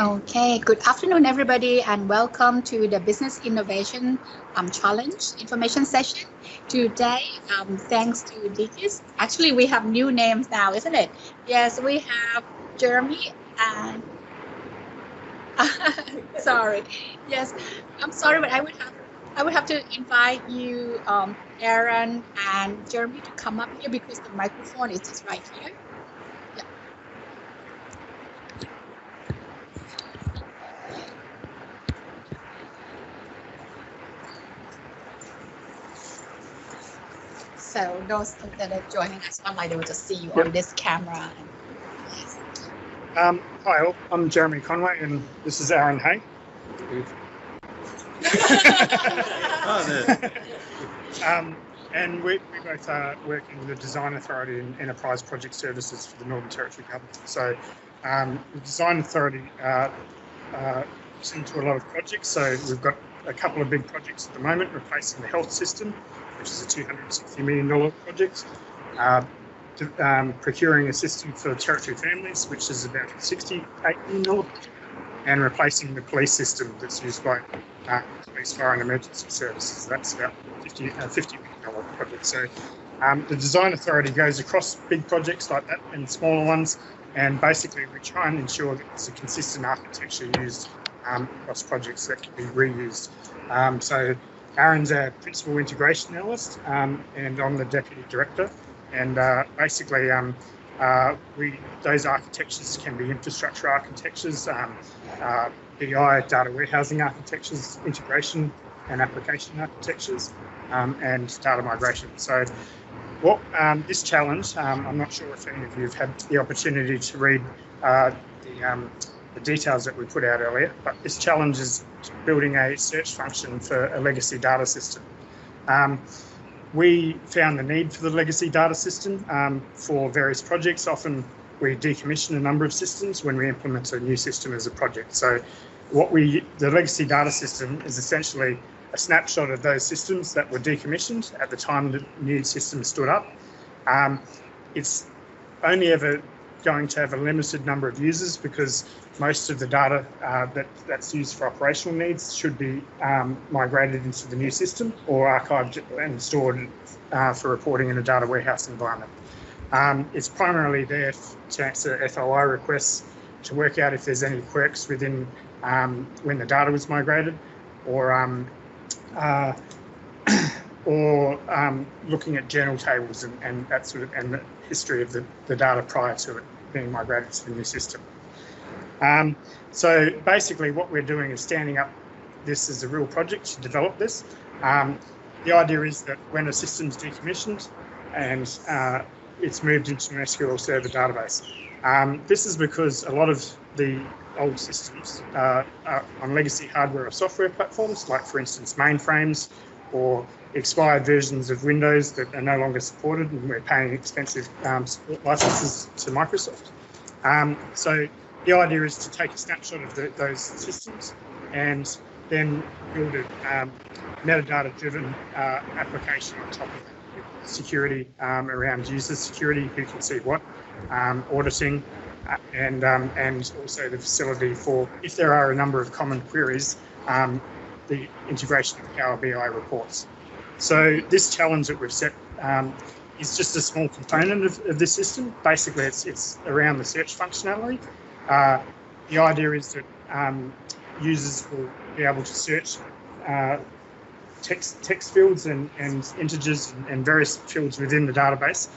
Okay, good afternoon, everybody, and welcome to the Business Innovation Challenge information session. Today, thanks to Digis, actually we have new names now, isn't it? Yes, we have Jeremy and sorry. Yes, I'm sorry, but I would have to invite you, Aaron and Jeremy, to come up here because the microphone is just right here. Yeah. So those that are joining us online, they will just see you on this camera. Yes. Hi all, I'm Jeremy Conway and this is Aaron Hay. And we both work in the Design Authority and Enterprise Project Services for the Northern Territory Government. So the Design Authority is into a lot of projects. So we've got a couple of big projects at the moment, replacing the health system, which is a $260 million project. Procuring a system for Territory families, which is about $68 million, and replacing the police system that's used by police, fire and emergency services. That's about $50 million project. So the Design Authority goes across big projects like that and smaller ones, and basically we try and ensure that there's a consistent architecture used across projects that can be reused. So Aaron's our Principal Integration Analyst and I'm the Deputy Director. And basically, those architectures can be infrastructure architectures, BI, data warehousing architectures, integration and application architectures, and data migration. So what this challenge, I'm not sure if any of you have had the opportunity to read the details that we put out earlier, but this challenge is building a search function for a legacy data system. We found the need for the legacy data system for various projects. Often we decommission a number of systems when we implement a new system as a project. So the legacy data system is essentially a snapshot of those systems that were decommissioned at the time the new system stood up. It's only ever going to have a limited number of users because most of the data that's used for operational needs should be migrated into the new system or archived and stored for reporting in a data warehouse environment. It's primarily there to answer FOI requests, to work out if there's any quirks within when the data was migrated, or looking at journal tables and that sort of, and the history of the data prior to it being migrated to the new system. So basically what we're doing is standing up this as a real project to develop this. The idea is that when a system's decommissioned and it's moved into an SQL Server database. This is because a lot of the old systems are on legacy hardware or software platforms, like for instance mainframes or expired versions of Windows that are no longer supported, and we're paying expensive support licenses to Microsoft. So the idea is to take a snapshot of those systems and then build a metadata-driven application on top of it. Security around user security, who can see what, auditing, and also the facility for, if there are a number of common queries, the integration of Power BI reports. So this challenge that we've set is just a small component of this system. Basically, it's around the search functionality. The idea is that users will be able to search text fields and integers and various fields within the database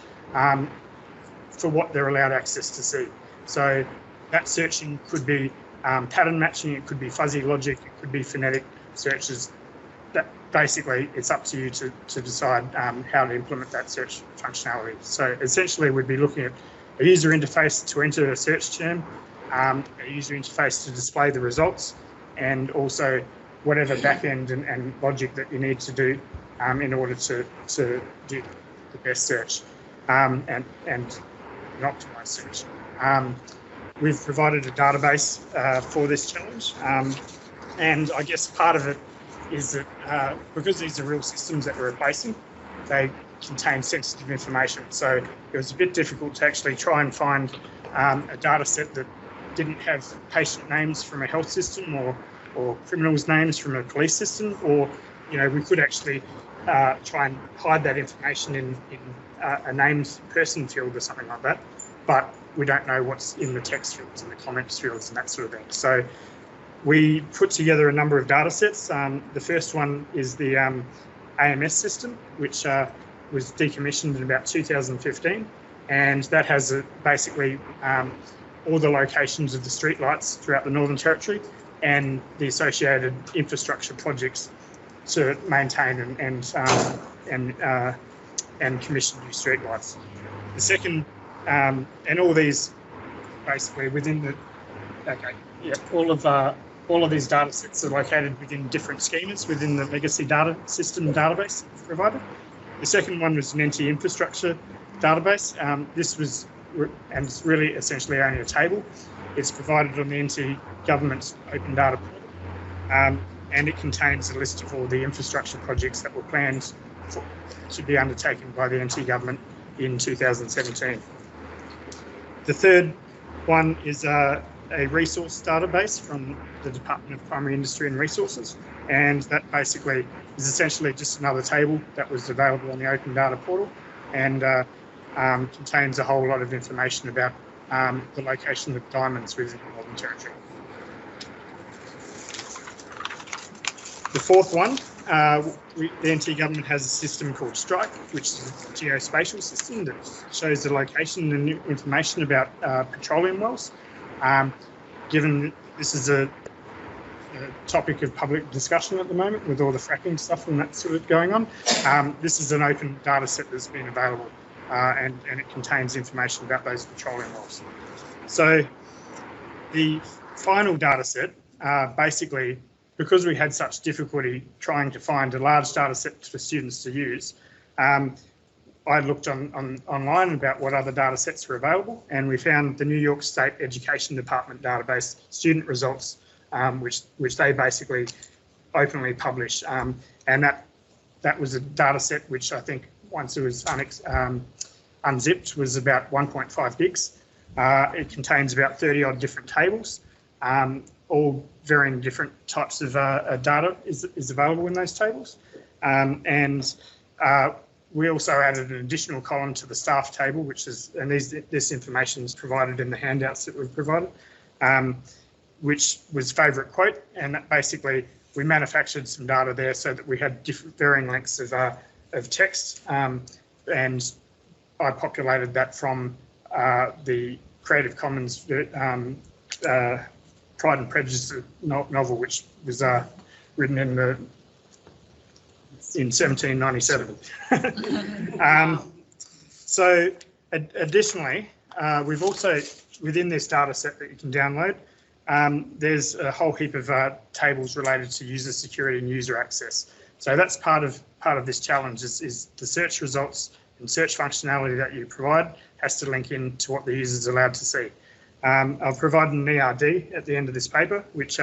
for what they're allowed access to see. So that searching could be pattern matching, it could be fuzzy logic, it could be phonetic searches. That basically, it's up to you to decide how to implement that search functionality. So essentially, we'd be looking at a user interface to enter a search term, a user interface to display the results, and also whatever backend and logic that you need to do in order to do the best search and an optimized search. We've provided a database for this challenge, and I guess part of it is that because these are real systems that we're replacing, they contain sensitive information. So it was a bit difficult to actually try and find a data set that didn't have patient names from a health system or criminals' names from a police system, or we could actually try and hide that information in a named person field or something like that, but we don't know what's in the text fields and the comments fields and that sort of thing. So we put together a number of data sets. The first one is the AMS system, which was decommissioned in about 2015, and that has basically all the locations of the streetlights throughout the Northern Territory and the associated infrastructure projects to maintain and commission new streetlights. The second, and all these basically within the, all of these data sets are located within different schemas within the legacy data system database provided. The second one was an NT infrastructure database. This was, and it's really essentially only a table. It's provided on the NT government's open data portal, and it contains a list of all the infrastructure projects that were planned to be undertaken by the NT government in 2017. The third one is a resource database from the Department of Primary Industry and Resources, and that basically is essentially just another table that was available on the open data portal, and contains a whole lot of information about the location of diamonds within the Northern Territory. The fourth one, the NT government has a system called Strike, which is a geospatial system that shows the location and information about petroleum wells. Given this is a topic of public discussion at the moment with all the fracking stuff and that sort of going on, this is an open data set that's been available, and it contains information about those petroleum wells. So the final data set, basically, because we had such difficulty trying to find a large data set for students to use, I looked online about what other data sets were available, and we found the New York State Education Department database student results, which they basically openly publish, and that was a data set which I think once it was unzipped was about 1.5 gigs. It contains about 30 odd different tables. All varying different types of data is available in those tables, and we also added an additional column to the staff table, which is, and this information is provided in the handouts that we've provided, which was favourite quote, and that basically we manufactured some data there so that we had different varying lengths of text, and I populated that from the Creative Commons Pride and Prejudice novel, which was written in 1797. So additionally, we've also, within this data set that you can download, there's a whole heap of tables related to user security and user access. So that's part of this challenge is the search results and search functionality that you provide has to link in to what the user is allowed to see. I've provided an ERD at the end of this paper, which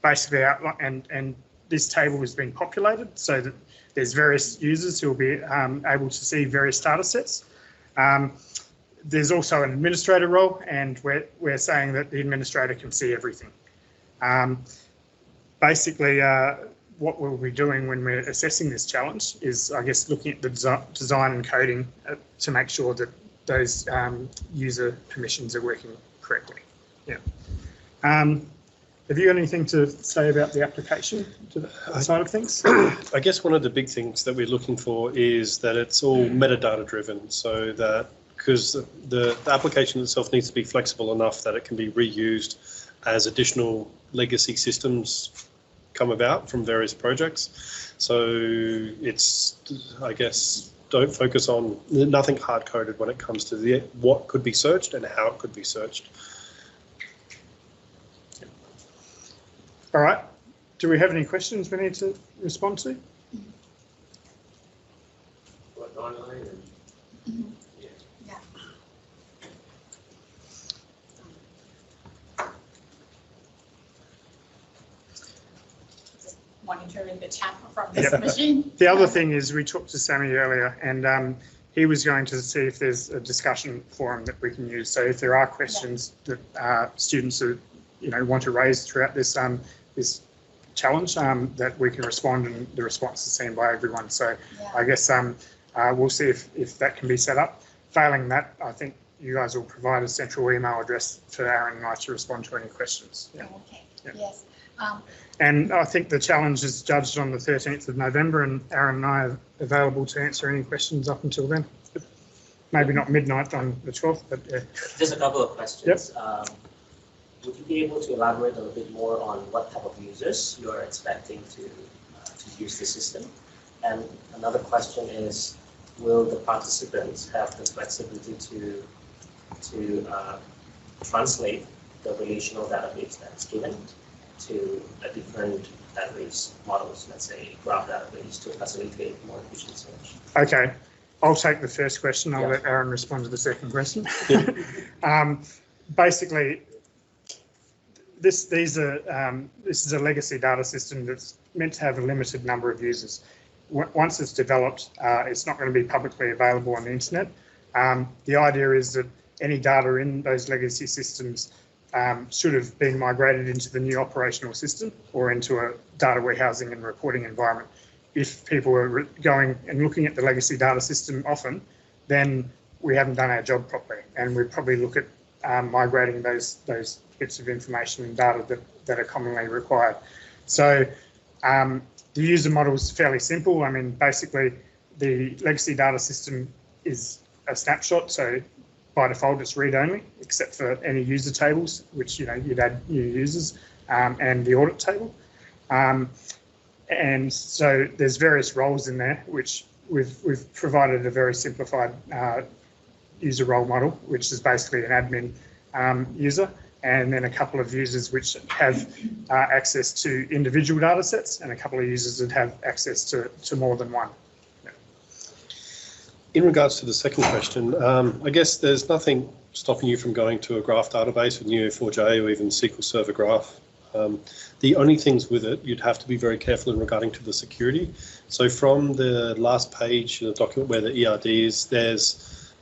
basically outline, and this table has been populated so that there's various users who will be able to see various data sets. There's also an administrator role, and we're saying that the administrator can see everything. Basically, what we'll be doing when we're assessing this challenge is, I guess, looking at the design and coding to make sure that those user permissions are working correctly. Yeah. Have you got anything to say about the application to that side of things? I guess one of the big things that we're looking for is that it's all metadata driven, so that because the application itself needs to be flexible enough that it can be reused as additional legacy systems come about from various projects. So it's, I guess, don't focus on nothing hard coded when it comes to what could be searched and how it could be searched. All right. Do we have any questions we need to respond to? Yeah. Just monitoring the chat from this machine. The other thing is we talked to Sammy earlier, and he was going to see if there's a discussion forum that we can use. So if there are questions that students are, want to raise throughout this this challenge, that we can respond, and the response is seen by everyone. So I guess we'll see if that can be set up. Failing that, I think you guys will provide a central email address for Aaron and I to respond to any questions. Yeah. Okay. Yeah. Yes. And I think the challenge is judged on the 13th of November, and Aaron and I are available to answer any questions up until then. Maybe not midnight on the 12th, but yeah. Just a couple of questions. Yep. Would you be able to elaborate a little bit more on what type of users you're expecting to use the system? And another question is, will the participants have the flexibility to translate the relational database that's given to a different database models, let's say graph database, to facilitate more efficient search? Okay, I'll take the first question. I'll let Aaron respond to the second question. Basically, this is a legacy data system that's meant to have a limited number of users. Once it's developed, it's not going to be publicly available on the internet. The idea is that any data in those legacy systems should have been migrated into the new operational system or into a data warehousing and reporting environment. If people are going and looking at the legacy data system often, then we haven't done our job properly, and we probably look at migrating those bits of information and data that are commonly required. So the user model is fairly simple. I mean, basically, the legacy data system is a snapshot, so by default it's read-only, except for any user tables, which you'd add new users, and the audit table. And so there's various roles in there, which we've provided a very simplified user role model, which is basically an admin user, and then a couple of users which have access to individual data sets, and a couple of users that have access to more than one. Yeah. In regards to the second question, I guess there's nothing stopping you from going to a graph database with Neo4j or even SQL Server Graph. The only things with it, you'd have to be very careful in regarding to the security. So from the last page in the document where the ERD is,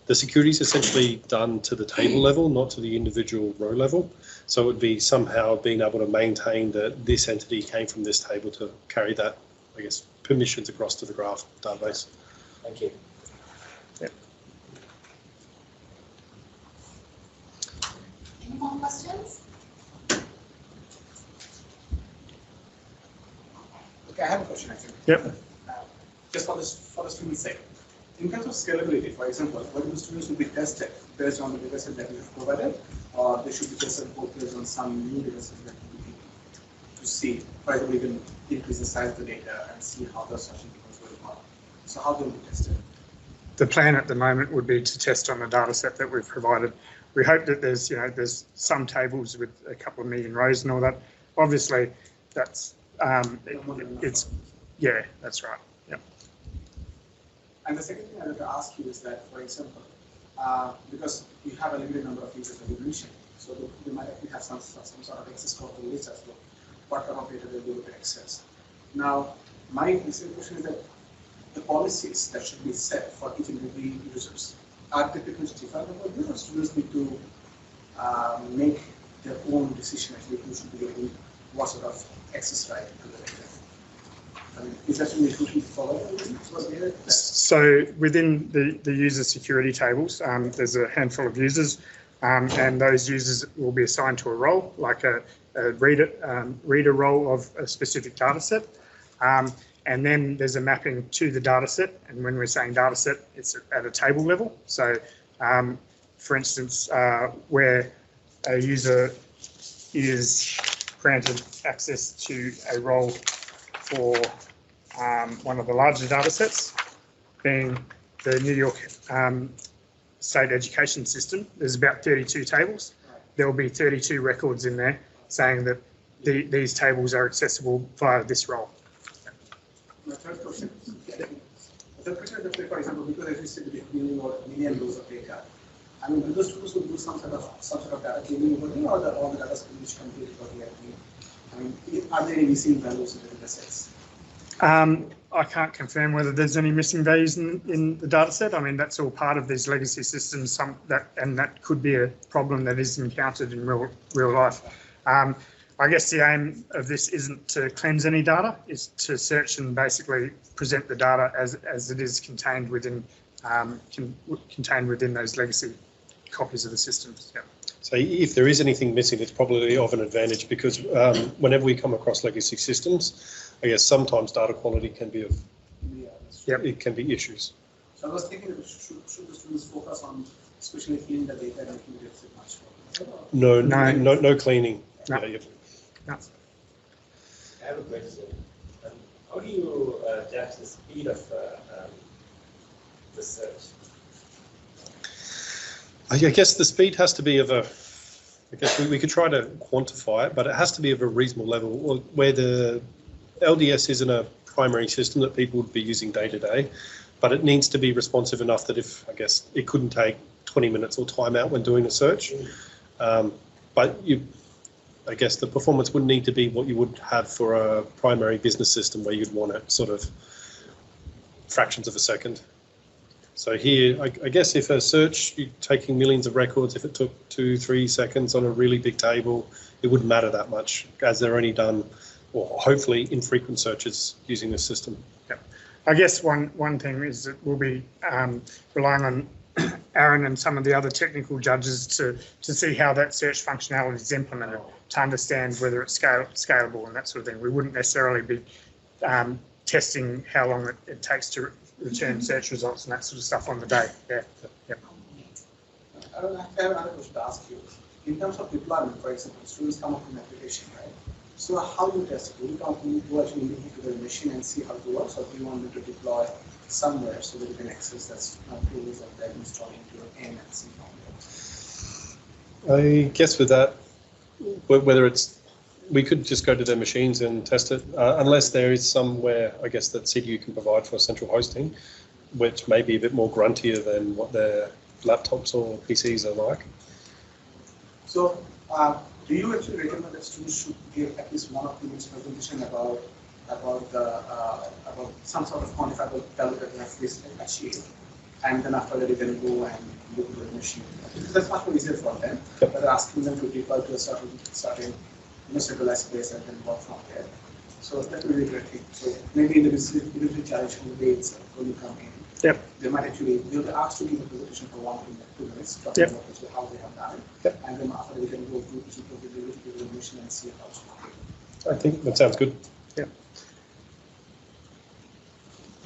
the security is essentially done to the table level, not to the individual row level. So it would be somehow being able to maintain that this entity came from this table to carry that, I guess, permissions across to the graph database. Thank you. Yep. Any more questions? Okay, I have a question actually. Yep. Just for the student's sake. In terms of scalability, for example, whether the students will be tested based on the dataset that we have provided, or they should be tested both based on some new dataset that we need to see, for example, we can increase the size of the data and see how the searching becomes very hard. So how will we test it? The plan at the moment would be to test on the data set that we've provided. We hope that there's some tables with a couple of million rows and all that. Obviously, that's yeah, that's right. Yep. And the second thing I want to ask you is that, for example, because we have a limited number of users that you mentioned, so they might actually have some sort of access code to the list as well. What kind of data they'll be able to access? Now, my question is that the policies that should be set for each and every users are typically different about this, or students need to make their own decision actually who should be getting what sort of access right to the data? I mean, is that something we should follow? So within the user security tables, there's a handful of users, and those users will be assigned to a role, like a reader role of a specific data set. And then there's a mapping to the data set. And when we're saying data set, it's at a table level. So for instance, where a user is granted access to a role for one of the larger data sets, being the New York State Education System. There's about 32 tables. There will be 32 records in there saying that these tables are accessible via this role. My third question is, for example, because as you said, we have million rows of data. I mean, do those tools will do some sort of data cleaning over there, or all the data is finished completely for the I mean, are there any missing values in the data sets? I can't confirm whether there's any missing values in the data set. I mean, that's all part of these legacy systems, and that could be a problem that is encountered in real life. I guess the aim of this isn't to cleanse any data, it's to search and basically present the data as it is contained within those legacy copies of the systems. Yeah. So if there is anything missing, it's probably of an advantage because whenever we come across legacy systems, I guess sometimes data quality can be it can be issues. So I was thinking, should the students focus on especially cleaning the data and making it much more? No cleaning. No. Yeah, No. I have a question. How do you judge the speed of the search? I guess the speed has to be of a, I guess we could try to quantify it, but it has to be of a reasonable level where the LDS isn't a primary system that people would be using day to day, but it needs to be responsive enough that if, I guess, it couldn't take 20 minutes or time out when doing a search. But I guess the performance would need to be what you would have for a primary business system where you'd want it sort of fractions of a second. So here, I guess if a search, you're taking millions of records, if it took 2-3 seconds on a really big table, it wouldn't matter that much as they're only done, or hopefully infrequent searches using this system. Yeah. I guess one thing is that we'll be relying on Aaron and some of the other technical judges to see how that search functionality is implemented, to understand whether it's scalable and that sort of thing. We wouldn't necessarily be testing how long it takes to return search results and that sort of stuff on the day. Yeah. Yep. I have another question to ask you. In terms of deployment, for example, students come up with an application, right? So how do you test it? Do you actually link it to the machine and see how it works, or do you want them to deploy somewhere so that you can access that's tools and then install into your end and see how it works? I guess with that, whether it's, we could just go to their machines and test it, unless there is somewhere, I guess, that CDU can provide for central hosting, which may be a bit more gruntier than what their laptops or PCs are like. So, do you actually recommend that students should give at least 1 or 2 minutes presentation about some sort of quantifiable value that they have achieved, and then after that you can go and look at the machine? Because that's much more easier for them. Yep. But asking them to deploy to a certain centralized place and then work from there. So that's a really great thing. So maybe in the individual challenge on the day itself when you come in, Yep. they might actually they'll be asked to give a presentation for 1 to 2 minutes, talking Yep. about how they have done it. Yep. And then after we can go through the machine and see how it's working. I think that sounds good. Yeah.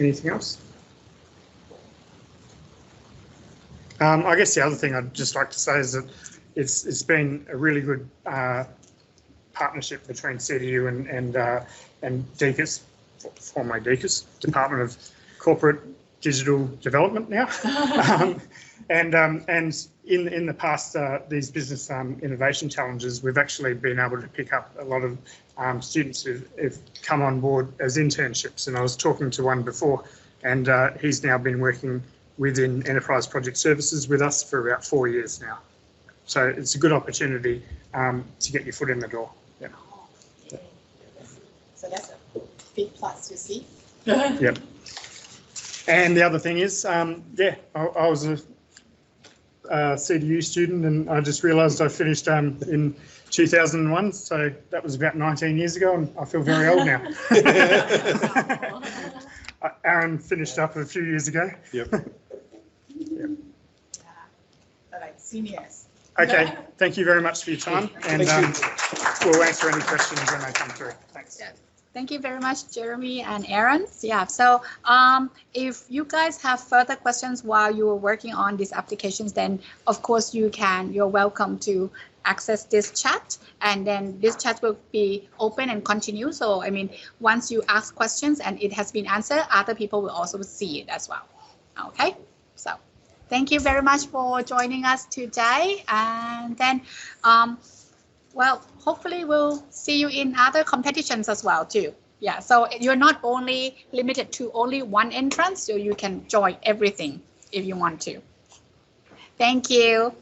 Anything else? I guess the other thing I'd just like to say is that it's been a really good partnership between CDU and DECUS, formerly DECUS, Department of Corporate Digital Development now. And in the past, these business innovation challenges, we've actually been able to pick up a lot of students who've come on board as internships. And I was talking to one before, and he's now been working within Enterprise Project Services with us for about 4 years now. So it's a good opportunity to get your foot in the door. Yeah. Yeah. So that's a big plus, you see. Yep. And the other thing is, yeah, I was a CDU student, and I just realised I finished in 2001, so that was about 19 years ago, and I feel very old now. Aaron finished up a few years ago. Yep. Yep. They're like seniors. Okay, thank you very much for your time, and we'll answer any questions when they come through. Thanks. Yeah. Thank you very much, Jeremy and Aaron. Yeah, so if you guys have further questions while you are working on these applications, then of course you're welcome to access this chat, and then this chat will be open and continue. So, I mean, once you ask questions and it has been answered, other people will also see it as well. Okay, so thank you very much for joining us today, and then well, hopefully we'll see you in other competitions as well too. Yeah, so you're not only limited to only one entrance, so you can join everything if you want to. Thank you.